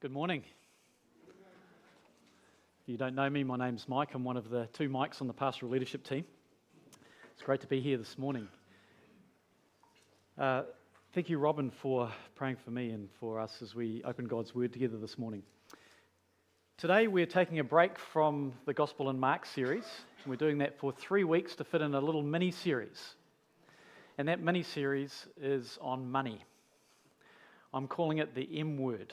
Good morning. If you don't know me, my name's Mike. I'm one of the two Mikes on the pastoral leadership team. It's great to be here this morning. Thank you, Robin, for praying for me and for us as we open God's Word together this morning. Today we're taking a break from the Gospel in Mark series. We're doing that for 3 weeks to fit in a little mini-series. And that mini-series is on money. I'm calling it the M word.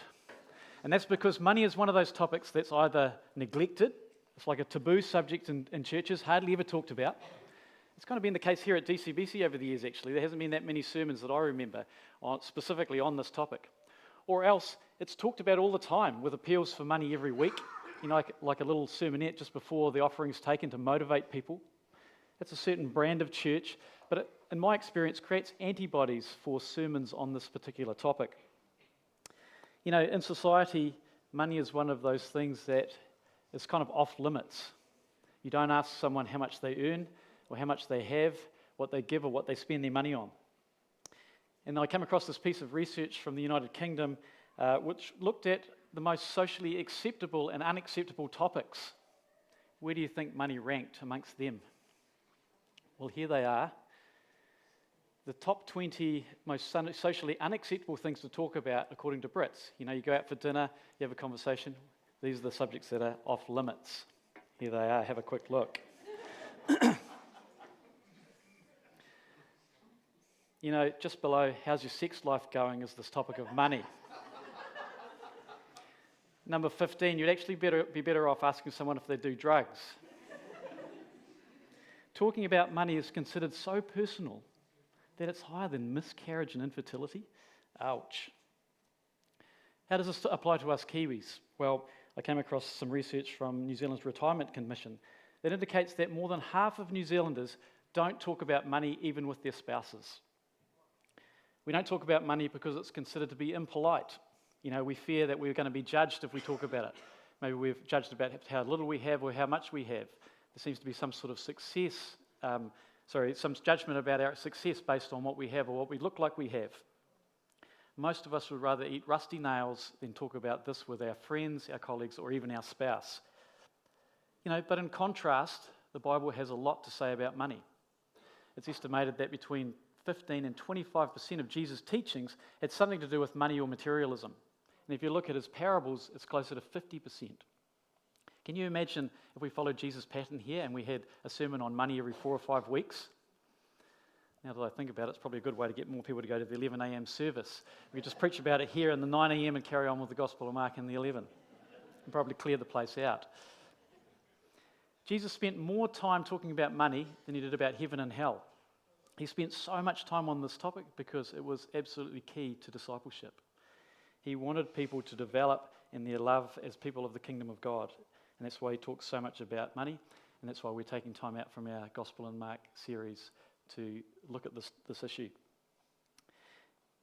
And that's because money is one of those topics that's either neglected, it's like a taboo subject in churches, hardly ever talked about. It's kind of been the case here at DCBC over the years, actually. There hasn't been that many sermons that I remember specifically on this topic. Or else, it's talked about all the time with appeals for money every week, like a little sermonette just before the offering's taken to motivate people. It's a certain brand of church, but in my experience, creates antibodies for sermons on this particular topic. You know, in society, money is one of those things that is kind of off limits. You don't ask someone how much they earn or how much they have, what they give or what they spend their money on. And I came across this piece of research from the United Kingdom which looked at the most socially acceptable and unacceptable topics. Where do you think money ranked amongst them? Well, here they are. The top 20 most socially unacceptable things to talk about according to Brits. You know, you go out for dinner, you have a conversation. These are the subjects that are off limits. Here they are, have a quick look. You know, just below, how's your sex life going, is this topic of money. Number 15, you'd actually be better off asking someone if they do drugs. Talking about money is considered so personal that it's higher than miscarriage and infertility. Ouch. How does this apply to us Kiwis? Well, I came across some research from New Zealand's Retirement Commission that indicates that more than half of New Zealanders don't talk about money even with their spouses. We don't talk about money because it's considered to be impolite. You know, we fear that we're going to be judged if we talk about it. Maybe we're judged about how little we have or how much we have. There seems to be some sort of some judgment about our success based on what we have or what we look like we have. Most of us would rather eat rusty nails than talk about this with our friends, our colleagues, or even our spouse. You know, but in contrast, the Bible has a lot to say about money. It's estimated that between 15 and 25% of Jesus' teachings had something to do with money or materialism. And if you look at his parables, it's closer to 50%. Can you imagine if we followed Jesus' pattern here and we had a sermon on money every 4 or 5 weeks? Now that I think about it, it's probably a good way to get more people to go to the 11 a.m. service. We could just preach about it here in the 9 a.m. and carry on with the Gospel of Mark in the 11. And probably clear the place out. Jesus spent more time talking about money than he did about heaven and hell. He spent so much time on this topic because it was absolutely key to discipleship. He wanted people to develop in their love as people of the kingdom of God. And that's why he talks so much about money, and that's why we're taking time out from our Gospel in Mark series to look at this issue.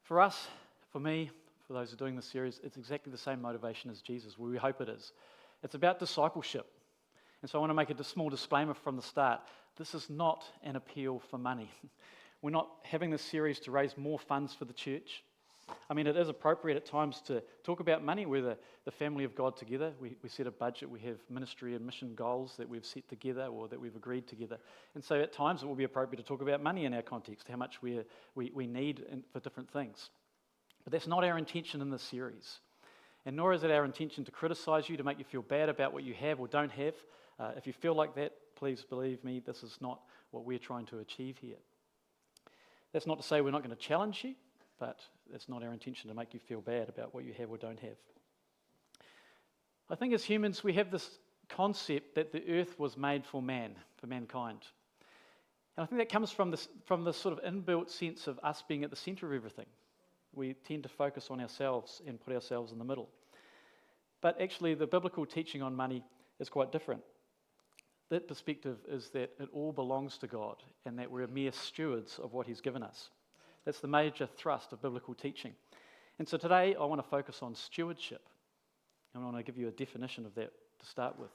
For us, for me, for those who are doing this series, it's exactly the same motivation as Jesus. We hope it is. It's about discipleship. And so I want to make a small disclaimer from the start. This is not an appeal for money. We're not having this series to raise more funds for the church. I mean, it is appropriate at times to talk about money. We're the family of God together. We set a budget. We have ministry and mission goals that we've set together or that we've agreed together. And so at times it will be appropriate to talk about money in our context, how much we need for different things. But that's not our intention in this series. And nor is it our intention to criticize you, to make you feel bad about what you have or don't have. If you feel like that, please believe me, this is not what we're trying to achieve here. That's not to say we're not going to challenge you, but that's not our intention to make you feel bad about what you have or don't have. I think as humans we have this concept that the earth was made for mankind. And I think that comes from this sort of inbuilt sense of us being at the centre of everything. We tend to focus on ourselves and put ourselves in the middle. But actually the biblical teaching on money is quite different. That perspective is that it all belongs to God and that we're mere stewards of what he's given us. That's the major thrust of biblical teaching. And so today I want to focus on stewardship. And I want to give you a definition of that to start with.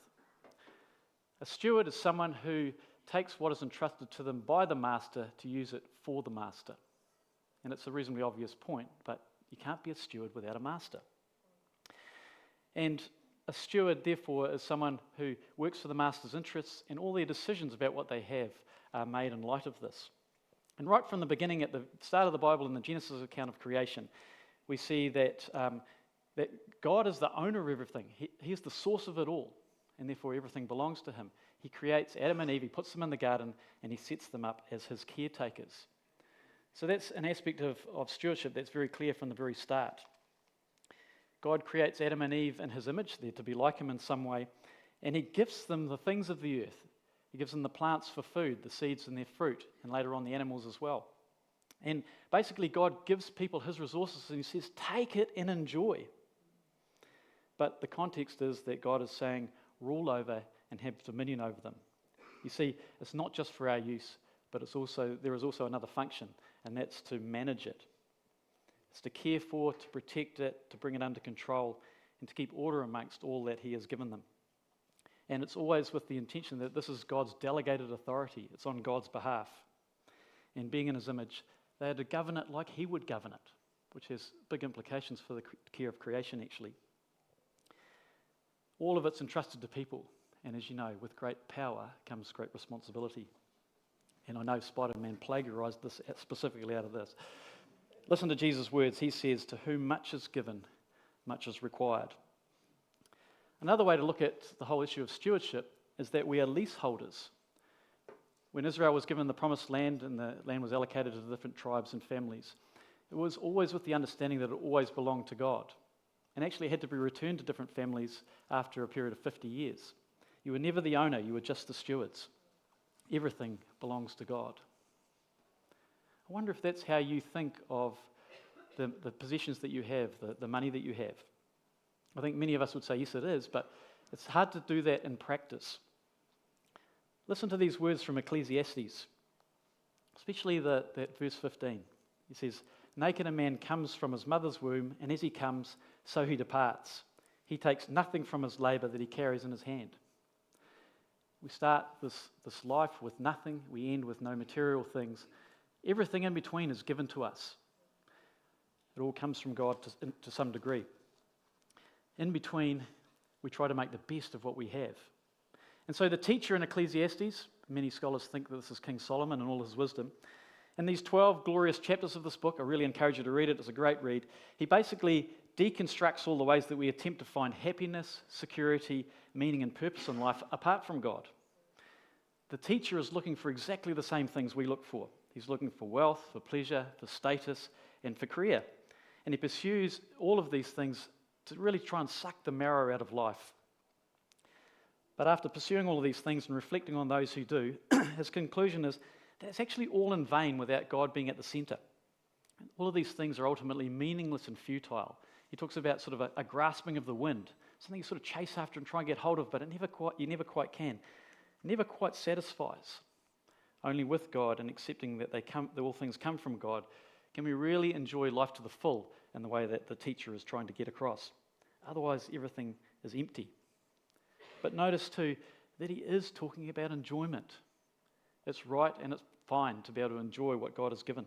A steward is someone who takes what is entrusted to them by the master to use it for the master. And it's a reasonably obvious point, but you can't be a steward without a master. And a steward, therefore, is someone who works for the master's interests, and all their decisions about what they have are made in light of this. And right from the beginning, at the start of the Bible, in the Genesis account of creation, we see that God is the owner of everything. He is the source of it all, and therefore everything belongs to him. He creates Adam and Eve, he puts them in the garden, and he sets them up as his caretakers. So that's an aspect of stewardship that's very clear from the very start. God creates Adam and Eve in his image. They're to be like him in some way, and he gives them the things of the earth. He gives them the plants for food, the seeds and their fruit, and later on the animals as well. And basically God gives people his resources and he says, take it and enjoy. But the context is that God is saying, rule over and have dominion over them. You see, it's not just for our use, but there is also another function, and that's to manage it. It's to care for, to protect it, to bring it under control, and to keep order amongst all that he has given them. And it's always with the intention that this is God's delegated authority. It's on God's behalf. And being in his image, they are to govern it like he would govern it, which has big implications for the care of creation, actually. All of it's entrusted to people. And as you know, with great power comes great responsibility. And I know Spider-Man plagiarized this specifically out of this. Listen to Jesus' words. He says, to whom much is given, much is required. Another way to look at the whole issue of stewardship is that we are leaseholders. When Israel was given the promised land and the land was allocated to different tribes and families, it was always with the understanding that it always belonged to God. And actually had to be returned to different families after a period of 50 years. You were never the owner, you were just the stewards. Everything belongs to God. I wonder if that's how you think of the possessions that you have, the money that you have. I think many of us would say, yes, it is, but it's hard to do that in practice. Listen to these words from Ecclesiastes, especially that verse 15. He says, naked a man comes from his mother's womb, and as he comes, so he departs. He takes nothing from his labour that he carries in his hand. We start this life with nothing, we end with no material things. Everything in between is given to us. It all comes from God to some degree. In between, we try to make the best of what we have. And so the teacher in Ecclesiastes, many scholars think that this is King Solomon and all his wisdom. In these 12 glorious chapters of this book, I really encourage you to read it, it's a great read. He basically deconstructs all the ways that we attempt to find happiness, security, meaning and purpose in life apart from God. The teacher is looking for exactly the same things we look for. He's looking for wealth, for pleasure, for status, and for career. And he pursues all of these things to really try and suck the marrow out of life. But after pursuing all of these things and reflecting on those who do, his conclusion is that it's actually all in vain without God being at the centre. All of these things are ultimately meaningless and futile. He talks about sort of a grasping of the wind, something you sort of chase after and try and get hold of, but you never quite can. It never quite satisfies. Only with God and accepting that all things come from God can we really enjoy life to the full in the way that the teacher is trying to get across. Otherwise, everything is empty. But notice too that he is talking about enjoyment. It's right and it's fine to be able to enjoy what God has given.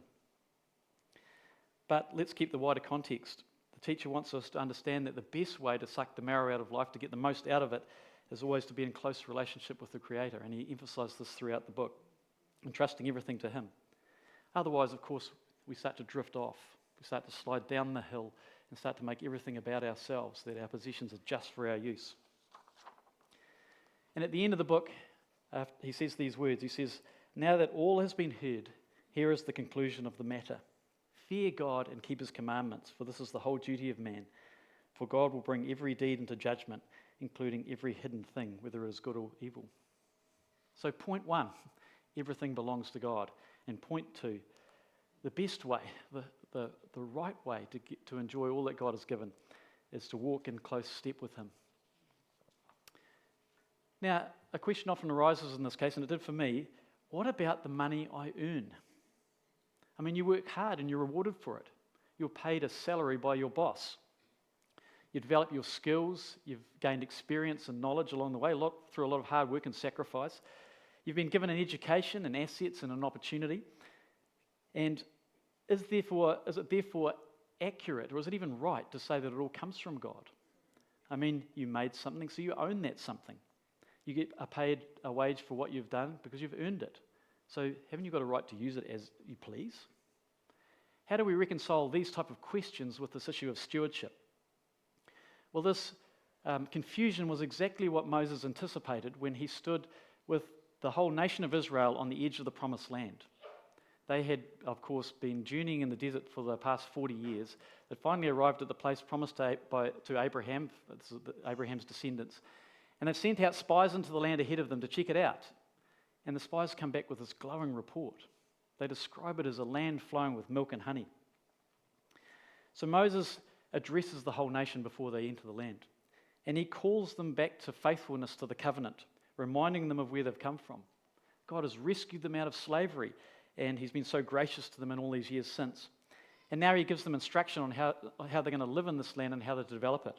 But let's keep the wider context. The teacher wants us to understand that the best way to suck the marrow out of life, to get the most out of it, is always to be in close relationship with the Creator. And he emphasised this throughout the book, entrusting everything to him. Otherwise, of course, we start to drift off. We start to slide down the hill and start to make everything about ourselves, that our possessions are just for our use. And at the end of the book, he says these words. He says, now that all has been heard, here is the conclusion of the matter. Fear God and keep his commandments, for this is the whole duty of man. For God will bring every deed into judgment, including every hidden thing, whether it is good or evil. So point 1, everything belongs to God. And point 2, the best way, the right way to enjoy all that God has given is to walk in close step with him. Now, a question often arises in this case, and it did for me, what about the money I earn? I mean, you work hard and you're rewarded for it. You're paid a salary by your boss. You develop your skills, you've gained experience and knowledge along the way, through a lot of hard work and sacrifice. You've been given an education and assets and an opportunity. And is it therefore accurate, or is it even right to say that it all comes from God? I mean, you made something, so you own that something. You get paid a wage for what you've done because you've earned it. So haven't you got a right to use it as you please? How do we reconcile these type of questions with this issue of stewardship? Well, this confusion was exactly what Moses anticipated when he stood with the whole nation of Israel on the edge of the promised land. They had, of course, been journeying in the desert for the past 40 years. They finally arrived at the place promised to Abraham, Abraham's descendants. And they've sent out spies into the land ahead of them to check it out. And the spies come back with this glowing report. They describe it as a land flowing with milk and honey. So Moses addresses the whole nation before they enter the land. And he calls them back to faithfulness to the covenant, reminding them of where they've come from. God has rescued them out of slavery, and he's been so gracious to them in all these years since. And now he gives them instruction on how they're going to live in this land and how to develop it.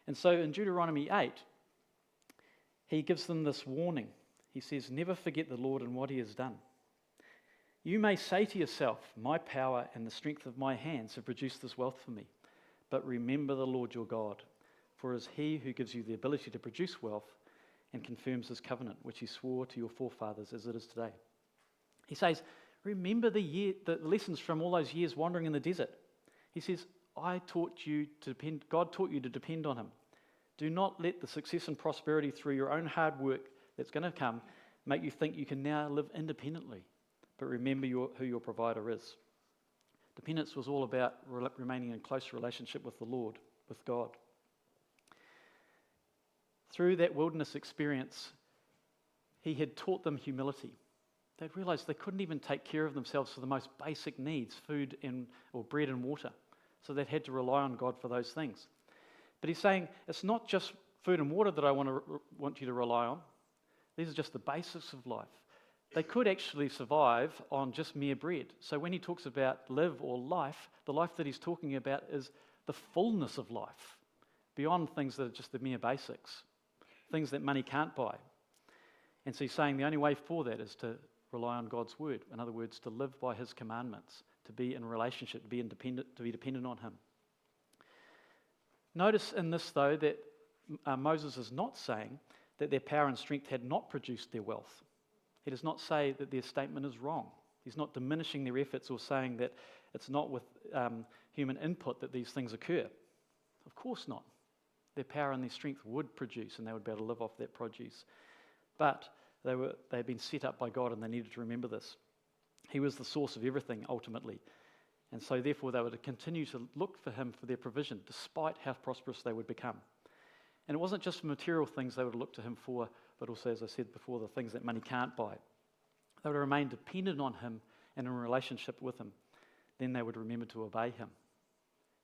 And so in Deuteronomy 8, he gives them this warning. He says, never forget the Lord and what he has done. You may say to yourself, my power and the strength of my hands have produced this wealth for me. But remember the Lord your God, for it is he who gives you the ability to produce wealth and confirms his covenant, which he swore to your forefathers as it is today. He says, remember the lessons from all those years wandering in the desert. He says, God taught you to depend on him. Do not let the success and prosperity through your own hard work that's going to come make you think you can now live independently. But remember who your provider is. Dependence was all about remaining in close relationship with the Lord, with God. Through that wilderness experience, he had taught them humility. They'd realized they couldn't even take care of themselves for the most basic needs, food or bread and water. So they'd had to rely on God for those things. But he's saying, it's not just food and water that I want you to rely on. These are just the basics of life. They could actually survive on just mere bread. So when he talks about live or life, the life that he's talking about is the fullness of life, beyond things that are just the mere basics, things that money can't buy. And so he's saying the only way for that is to rely on God's word. In other words, to live by his commandments, to be in relationship, to be dependent on him. Notice in this, though, that Moses is not saying that their power and strength had not produced their wealth. He does not say that their statement is wrong. He's not diminishing their efforts or saying that it's not with human input that these things occur. Of course not. Their power and their strength would produce, and they would be able to live off that produce. But they had been set up by God, and they needed to remember this. He was the source of everything, ultimately. And so therefore they would continue to look for him for their provision, despite how prosperous they would become. And it wasn't just material things they would look to him for, but also, as I said before, the things that money can't buy. They would remain dependent on him and in a relationship with him. Then they would remember to obey him.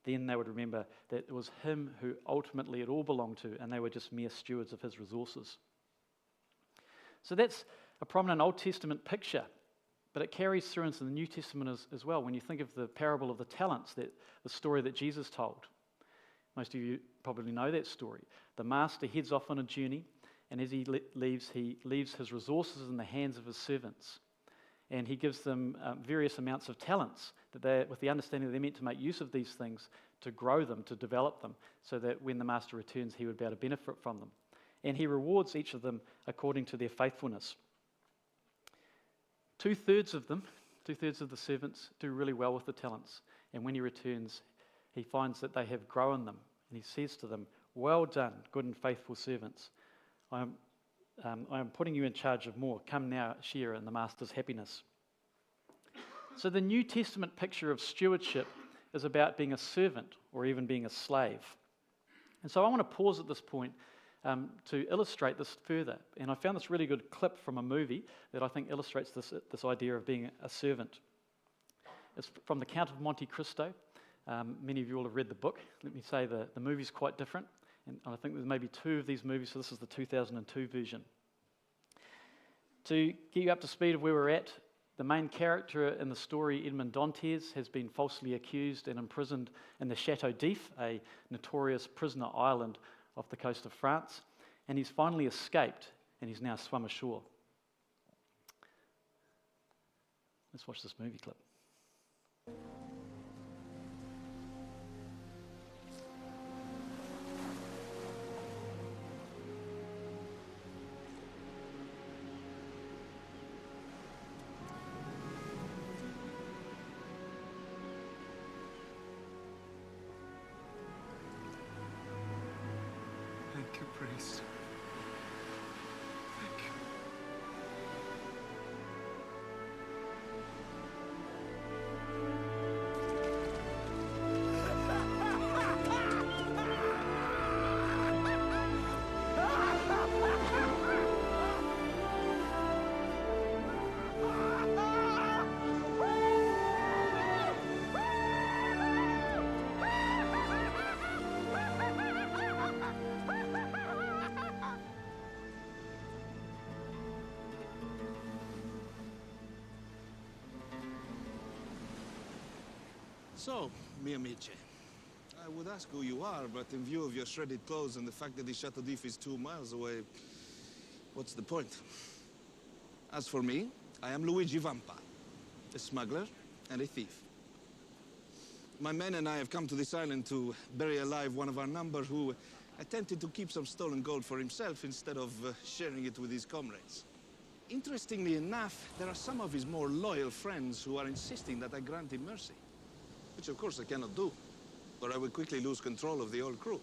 Then they would remember that it was him who ultimately it all belonged to, and they were just mere stewards of his resources. So that's a prominent Old Testament picture, but it carries through into the New Testament as well. When you think of the parable of the talents, the story that Jesus told. Most of you probably know that story. The master heads off on a journey, and as he leaves his resources in the hands of his servants. And he gives them various amounts of talents, with the understanding that they're meant to make use of these things to grow them, to develop them, so that when the master returns, he would be able to benefit from them. And he rewards each of them according to their faithfulness. Two-thirds of the servants, do really well with the talents. And when he returns, he finds that they have grown them. And he says to them, well done, good and faithful servants. I am putting you in charge of more. Come now, share in the master's happiness. So the New Testament picture of stewardship is about being a servant or even being a slave. And so I want to pause at this point to illustrate this further. And I found this really good clip from a movie that I think illustrates this idea of being a servant. It's from The Count of Monte Cristo. Many of you will have read the book. Let me say the movie's quite different. And I think there's maybe two of these movies, so this is the 2002 version. To get you up to speed of where we're at, the main character in the story, Edmond Dantes, has been falsely accused and imprisoned in the Chateau d'If, a notorious prisoner island off the coast of France, and he's finally escaped, and he's now swum ashore. Let's watch this movie clip. So, mi amici, I would ask who you are, but in view of your shredded clothes and the fact that the Chateau d'If is 2 miles away, what's the point? As for me, I am Luigi Vampa, a smuggler and a thief. My men and I have come to this island to bury alive one of our number who attempted to keep some stolen gold for himself instead of sharing it with his comrades. Interestingly enough, there are some of his more loyal friends who are insisting that I grant him mercy. Which, of course, I cannot do, or I would quickly lose control of the old crew.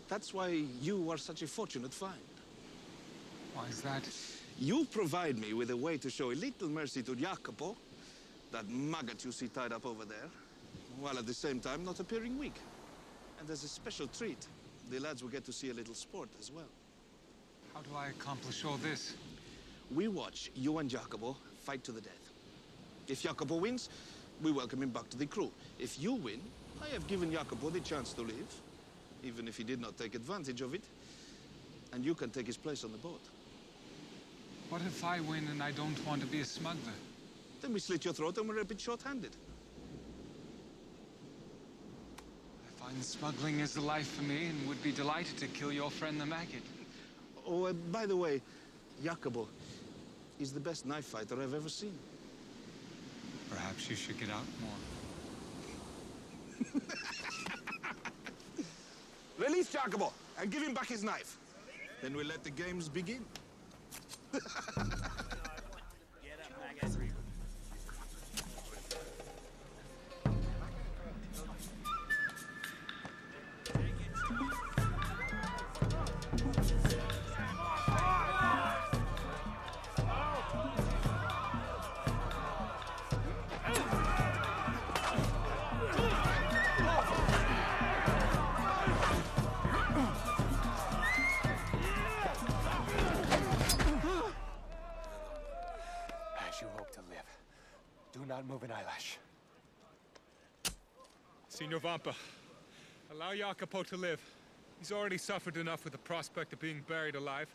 That's why you are such a fortunate find. Why is that? You provide me with a way to show a little mercy to Jacopo, that maggot you see tied up over there, while at the same time not appearing weak. And as a special treat, the lads will get to see a little sport as well. How do I accomplish all this? We watch you and Jacopo fight to the death. If Jacopo wins, we welcome him back to the crew. If you win, I have given Jacopo the chance to live, even if he did not take advantage of it, and you can take his place on the boat. What if I win and I don't want to be a smuggler? Then we slit your throat and we're a bit short-handed. I find smuggling is the life for me and would be delighted to kill your friend the maggot. Oh, by the way, Jacopo is the best knife fighter I've ever seen. Perhaps you should get out more. Release Jacopo and give him back his knife. Then we'll let the games begin. Get up, maggot. As you hope to live, do not move an eyelash. Signor Vampa, allow Jacopo to live. He's already suffered enough with the prospect of being buried alive.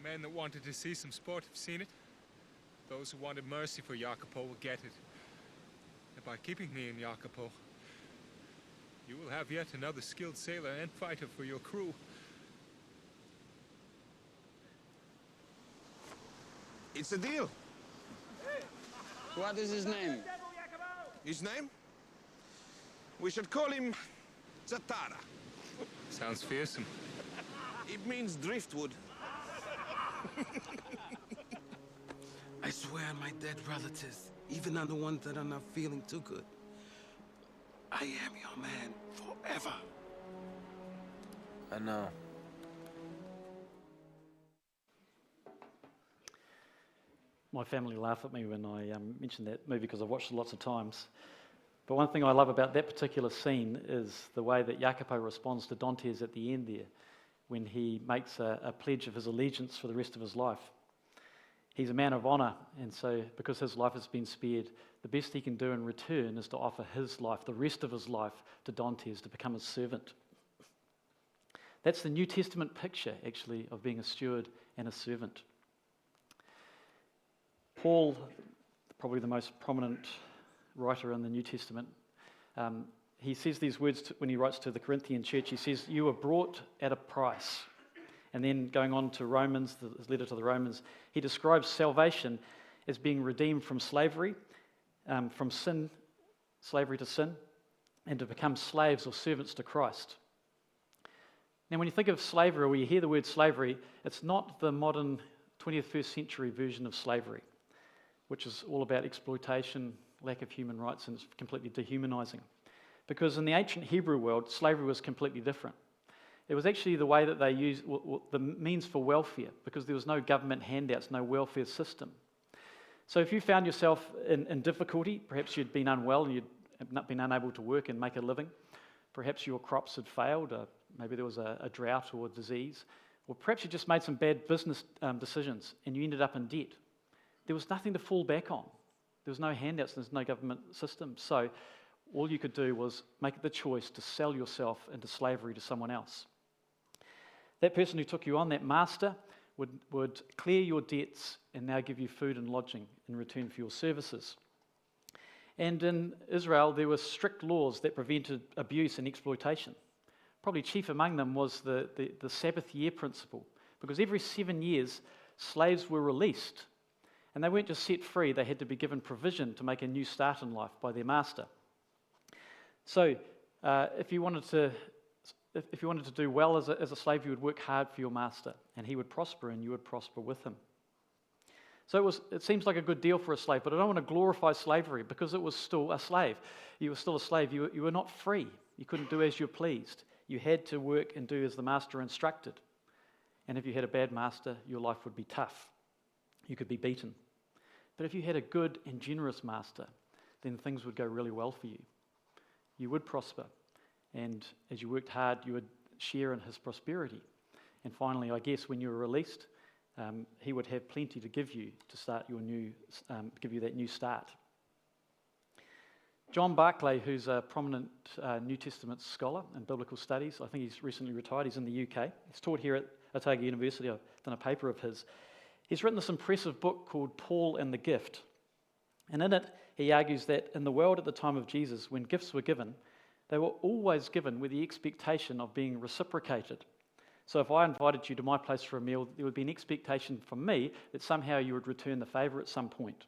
Men that wanted to see some sport have seen it. Those who wanted mercy for Jacopo will get it. And by keeping me in Jacopo, you will have yet another skilled sailor and fighter for your crew. It's a deal. What is his name? His name? We should call him Zatara. Sounds fearsome. It means driftwood. I swear on my dead relatives, even on the ones that are not feeling too good. I am your man forever. I know. My family laugh at me when I mention that movie because I've watched it lots of times. But one thing I love about that particular scene is the way that Jacopo responds to Dantes at the end there, when he makes a pledge of his allegiance for the rest of his life. He's a man of honour, and so because his life has been spared, the best he can do in return is to offer his life, the rest of his life, to Dantes to become his servant. That's the New Testament picture, actually, of being a steward and a servant. Paul, probably the most prominent writer in the New Testament, he says these words when he writes to the Corinthian church. He says, "You were bought at a price." And then going on to Romans, his letter to the Romans, he describes salvation as being redeemed from slavery, from sin, slavery to sin, and to become slaves or servants to Christ. Now, when you think of slavery, or when you hear the word slavery, it's not the modern 21st century version of slavery, which is all about exploitation, lack of human rights, and it's completely dehumanizing. Because in the ancient Hebrew world, slavery was completely different. It was actually the way that they used the means for welfare, because there was no government handouts, no welfare system. So if you found yourself in difficulty, perhaps you'd been unwell and you'd not been unable to work and make a living, perhaps your crops had failed, maybe there was a drought or a disease, or perhaps you just made some bad business decisions and you ended up in debt. There was nothing to fall back on. There was no handouts, there's no government system. So all you could do was make the choice to sell yourself into slavery to someone else. That person who took you on, that master, would clear your debts and now give you food and lodging in return for your services. And in Israel, there were strict laws that prevented abuse and exploitation. Probably chief among them was the Sabbath year principle, because every 7 years, slaves were released. And they weren't just set free, they had to be given provision to make a new start in life by their master. So if you wanted to do well as a slave, you would work hard for your master, and he would prosper and you would prosper with him. So it seems like a good deal for a slave, but I don't want to glorify slavery because it was still a slave. You were still a slave. You were not free. You couldn't do as you pleased. You had to work and do as the master instructed. And if you had a bad master, your life would be tough. You could be beaten. But if you had a good and generous master, then things would go really well for you. You would prosper. And as you worked hard, you would share in his prosperity. And finally, I guess when you were released, he would have plenty to give you to start give you that new start. John Barclay, who's a prominent New Testament scholar in biblical studies, I think he's recently retired, he's in the UK. He's taught here at Otago University. I've done a paper of his. He's written this impressive book called Paul and the Gift. And in it, he argues that in the world at the time of Jesus, when gifts were given, they were always given with the expectation of being reciprocated. So if I invited you to my place for a meal, there would be an expectation from me that somehow you would return the favour at some point.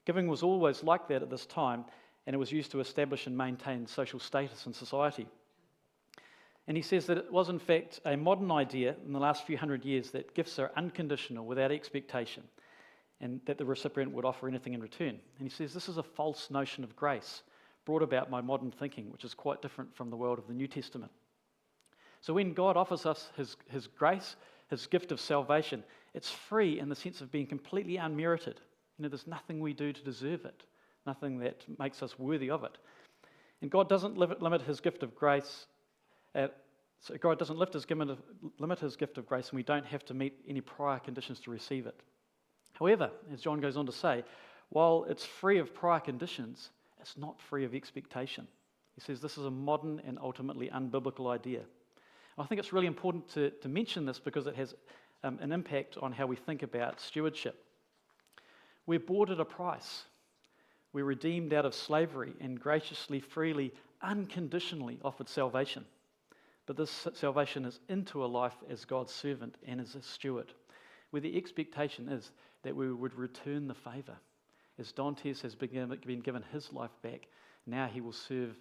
Giving was always like that at this time, and it was used to establish and maintain social status in society. And he says that it was in fact a modern idea in the last few hundred years that gifts are unconditional, without expectation, and that the recipient would offer anything in return. And he says this is a false notion of grace brought about by modern thinking, which is quite different from the world of the New Testament. So when God offers us his grace, his gift of salvation, it's free in the sense of being completely unmerited. There's nothing we do to deserve it, nothing that makes us worthy of it. And God doesn't limit his gift of grace. God doesn't limit his gift of grace, and we don't have to meet any prior conditions to receive it. However, as John goes on to say, while it's free of prior conditions, it's not free of expectation. He says this is a modern and ultimately unbiblical idea. I think it's really important to mention this because it has an impact on how we think about stewardship. We're bought at a price. We're redeemed out of slavery and graciously, freely, unconditionally offered salvation. But this salvation is into a life as God's servant and as a steward, where the expectation is that we would return the favour. As Dantes has been given his life back, now he will serve...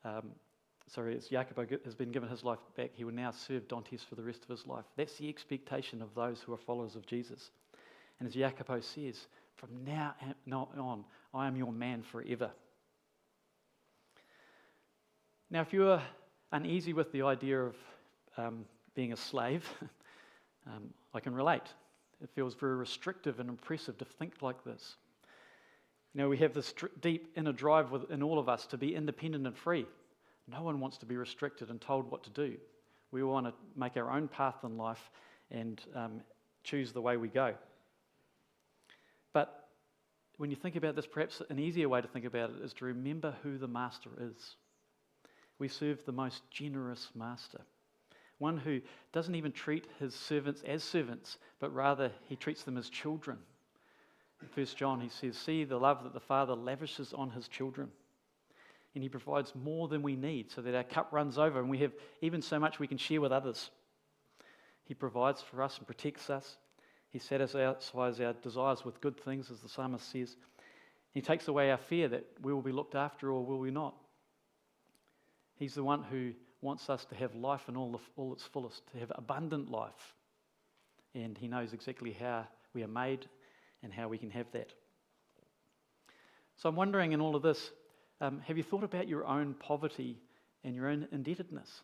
as Jacopo has been given his life back, he will now serve Dantes for the rest of his life. That's the expectation of those who are followers of Jesus. And as Jacopo says, from now on, I am your man forever. Now, if you are uneasy with the idea of being a slave, I can relate. It feels very restrictive and oppressive to think like this. We have this deep inner drive in all of us to be independent and free. No one wants to be restricted and told what to do. We want to make our own path in life and choose the way we go. But when you think about this, perhaps an easier way to think about it is to remember who the master is. We serve the most generous master, one who doesn't even treat his servants as servants, but rather he treats them as children. In 1 John he says, "See the love that the Father lavishes on his children." And he provides more than we need so that our cup runs over and we have even so much we can share with others. He provides for us and protects us. He satisfies our desires with good things, as the psalmist says. He takes away our fear that we will be looked after or will we not. He's the one who wants us to have life in all its fullest, to have abundant life. And he knows exactly how we are made and how we can have that. So I'm wondering in all of this, have you thought about your own poverty and your own indebtedness?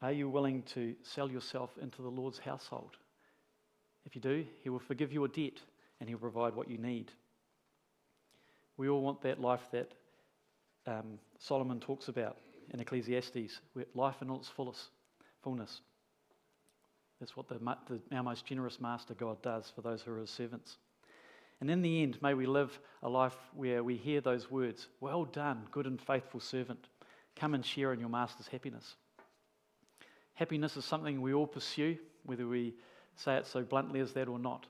Are you willing to sell yourself into the Lord's household? If you do, he will forgive your debt and he'll provide what you need. We all want that life that Solomon talks about in Ecclesiastes, where life in all its fullness. That's what our most generous master God does for those who are his servants. And in the end, may we live a life where we hear those words, "Well done, good and faithful servant. Come and share in your master's happiness." Happiness is something we all pursue, whether we say it so bluntly as that or not.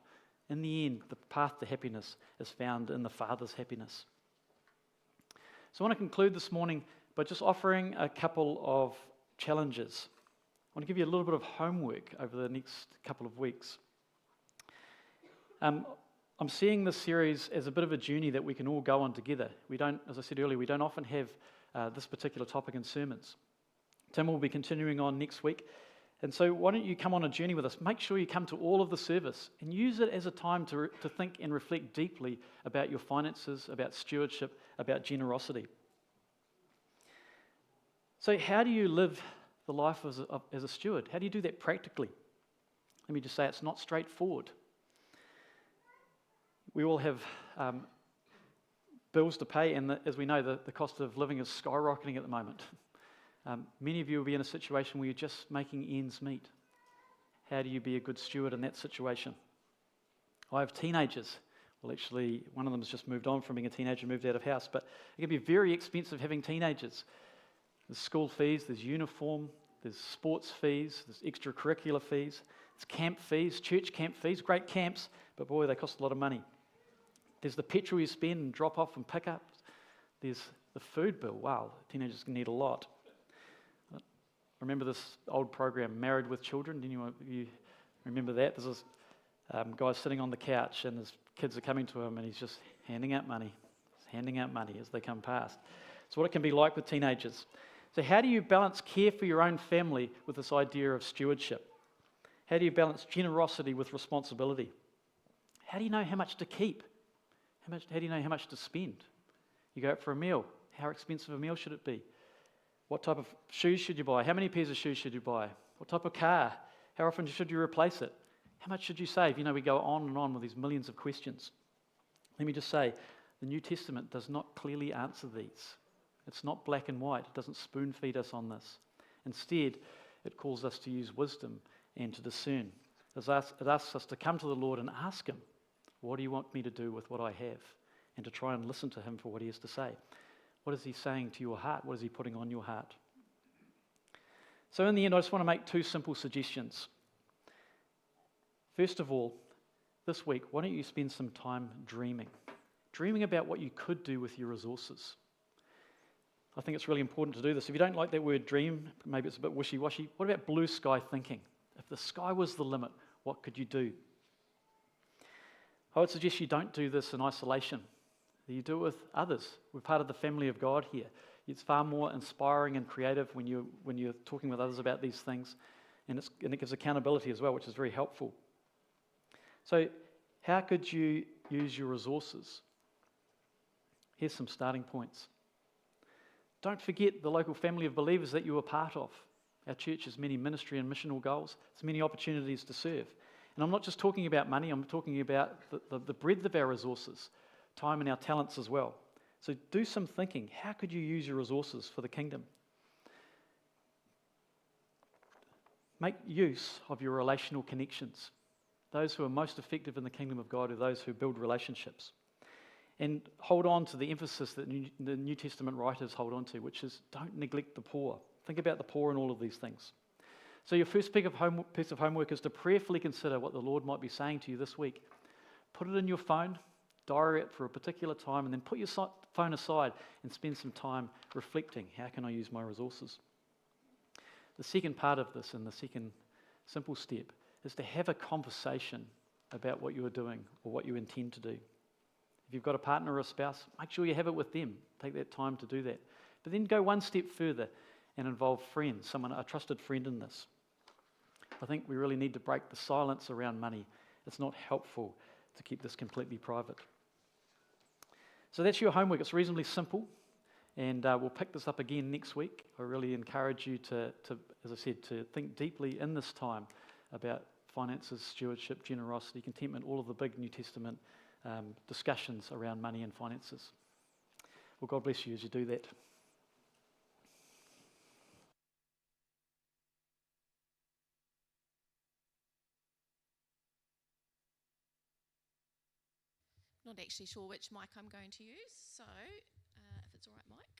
In the end, the path to happiness is found in the Father's happiness. So I want to conclude this morning by just offering a couple of challenges. I want to give you a little bit of homework over the next couple of weeks. I'm seeing this series as a bit of a journey that we can all go on together. We don't, as I said earlier, we don't often have this particular topic in sermons. Tim will be continuing on next week. And so why don't you come on a journey with us? Make sure you come to all of the service and use it as a time to think and reflect deeply about your finances, about stewardship, about generosity. So how do you live the life as a steward? How do you do that practically? Let me just say it's not straightforward. We all have bills to pay, and as we know, the cost of living is skyrocketing at the moment. Many of you will be in a situation where you're just making ends meet. How do you be a good steward in that situation? I have teenagers. Well, actually, one of them has just moved on from being a teenager and moved out of house, but it can be very expensive having teenagers. There's school fees, there's uniform, there's sports fees, there's extracurricular fees, there's camp fees, church camp fees, great camps, but boy, they cost a lot of money. There's the petrol you spend and drop off and pick up. There's the food bill. Wow, teenagers can need a lot. Remember this old program, Married with Children? Did you remember that? There's this guy sitting on the couch and his kids are coming to him and he's just handing out money as they come past. It's what it can be like with teenagers. So how do you balance care for your own family with this idea of stewardship? How do you balance generosity with responsibility? How do you know how much to keep? How do you know how much to spend? You go out for a meal. How expensive a meal should it be? What type of shoes should you buy? How many pairs of shoes should you buy? What type of car? How often should you replace it? How much should you save? You know, we go on and on with these millions of questions. Let me just say, the New Testament does not clearly answer these. It's not black and white. It doesn't spoon feed us on this. Instead, it calls us to use wisdom and to discern. It asks us to come to the Lord and ask Him, what do you want me to do with what I have? And to try and listen to Him for what He has to say. What is He saying to your heart? What is He putting on your heart? So in the end, I just want to make two simple suggestions. First of all, this week, why don't you spend some time dreaming? Dreaming about what you could do with your resources. I think it's really important to do this. If you don't like that word dream, maybe it's a bit wishy-washy, what about blue sky thinking? If the sky was the limit, what could you do? I would suggest you don't do this in isolation. You do it with others. We're part of the family of God here. It's far more inspiring and creative when you're talking with others about these things, and it gives accountability as well, which is very helpful. So how could you use your resources? Here's some starting points. Don't forget the local family of believers that you are part of. Our church has many ministry and missional goals. There's many opportunities to serve. And I'm not just talking about money, I'm talking about the breadth of our resources, time and our talents as well. So do some thinking. How could you use your resources for the kingdom? Make use of your relational connections. Those who are most effective in the kingdom of God are those who build relationships. And hold on to the emphasis that the New Testament writers hold on to, which is don't neglect the poor. Think about the poor in all of these things. So your first piece of homework is to prayerfully consider what the Lord might be saying to you this week. Put it in your phone, diary it for a particular time, and then put your phone aside and spend some time reflecting. How can I use my resources? The second part of this, and the second simple step, is to have a conversation about what you are doing or what you intend to do. If you've got a partner or a spouse, make sure you have it with them. Take that time to do that. But then go one step further and involve friends, a trusted friend in this. I think we really need to break the silence around money. It's not helpful to keep this completely private. So that's your homework. It's reasonably simple, and we'll pick this up again next week. I really encourage you to, as I said, to think deeply in this time about finances, stewardship, generosity, contentment, all of the big New Testament discussions around money and finances. Well, God bless you as you do that. Not actually sure which mic I'm going to use, so if it's all right, Mike.